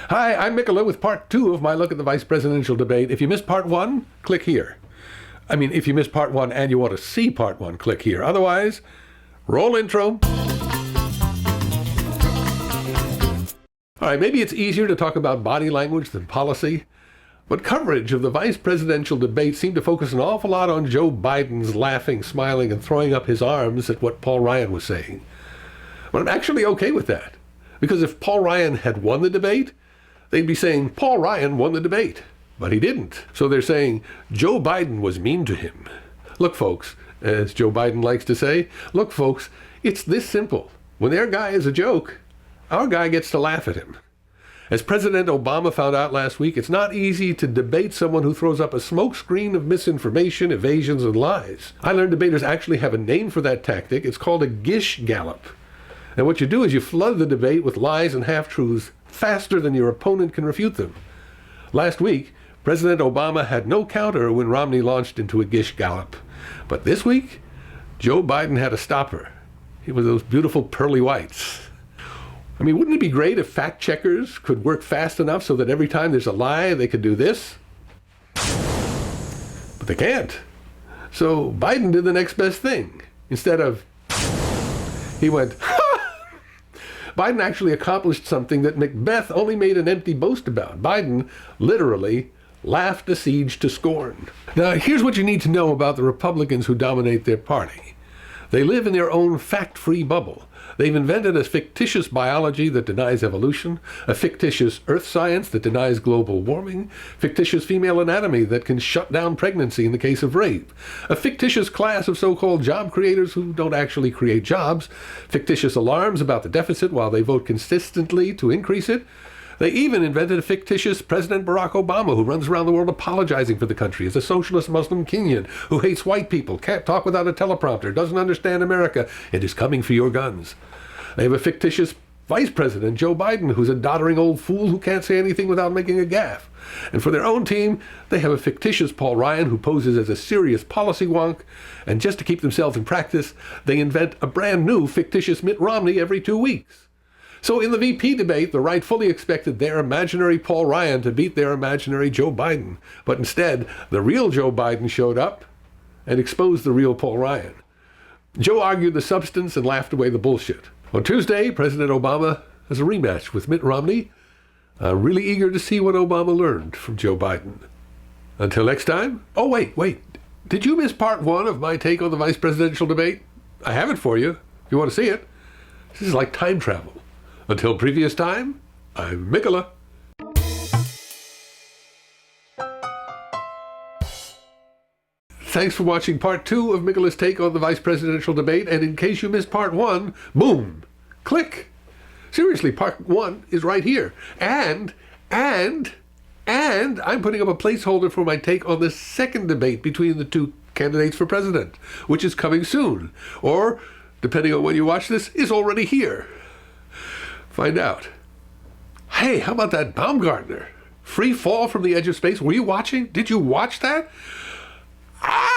Hi, I'm Mikola with part 2 of my look at the vice presidential debate. If you missed part 1, click here. I mean, if you missed part 1 and you want to see part 1, click here. Otherwise, roll intro. All right, maybe it's easier to talk about body language than policy, but coverage of the vice presidential debate seemed to focus an awful lot on Joe Biden's laughing, smiling, and throwing up his arms at what Paul Ryan was saying. But I'm actually okay with that, because if Paul Ryan had won the debate, they'd be saying Paul Ryan won the debate, but he didn't. So they're saying Joe Biden was mean to him. Look, folks, as Joe Biden likes to say, look, folks, it's this simple. When their guy is a joke, our guy gets to laugh at him. As President Obama found out last week, it's not easy to debate someone who throws up a smokescreen of misinformation, evasions, and lies. I learned debaters actually have a name for that tactic. It's called a gish gallop. And what you do is you flood the debate with lies and half-truths faster than your opponent can refute them. Last week, President Obama had no counter when Romney launched into a gish gallop. But this week, Joe Biden had a stopper. It was those beautiful pearly whites. I mean, wouldn't it be great if fact checkers could work fast enough so that every time there's a lie, they could do this? But they can't. So Biden did the next best thing. Instead of, he went, ha! Biden actually accomplished something that Macbeth only made an empty boast about. Biden literally laughed a siege to scorn. Now, here's what you need to know about the Republicans who dominate their party. They live in their own fact-free bubble. They've invented a fictitious biology that denies evolution, a fictitious earth science that denies global warming, fictitious female anatomy that can shut down pregnancy in the case of rape, a fictitious class of so-called job creators who don't actually create jobs, fictitious alarms about the deficit while they vote consistently to increase it. They even invented a fictitious President Barack Obama who runs around the world apologizing for the country as a socialist Muslim Kenyan who hates white people, can't talk without a teleprompter, doesn't understand America, and is coming for your guns. They have a fictitious Vice President, Joe Biden, who's a doddering old fool who can't say anything without making a gaffe. And for their own team, they have a fictitious Paul Ryan who poses as a serious policy wonk. And just to keep themselves in practice, they invent a brand new fictitious Mitt Romney every 2 weeks. So in the VP debate, the right fully expected their imaginary Paul Ryan to beat their imaginary Joe Biden. But instead, the real Joe Biden showed up and exposed the real Paul Ryan. Joe argued the substance and laughed away the bullshit. On Tuesday, President Obama has a rematch with Mitt Romney. I'm really eager to see what Obama learned from Joe Biden. Until next time. Oh, wait. Did you miss part 1 of my take on the vice presidential debate? I have it for you, if you want to see it. This is like time travel. Until previous time, I'm Mikola. Thanks for watching part 2 of Mikola's take on the vice presidential debate, and in case you missed part 1, boom, click. Seriously, part 1 is right here. And I'm putting up a placeholder for my take on the second debate between the two candidates for president, which is coming soon, or, depending on when you watch this, is already here. Find out. Hey, how about that Baumgartner? Free fall from the edge of space. Were you watching? Did you watch that? Ah!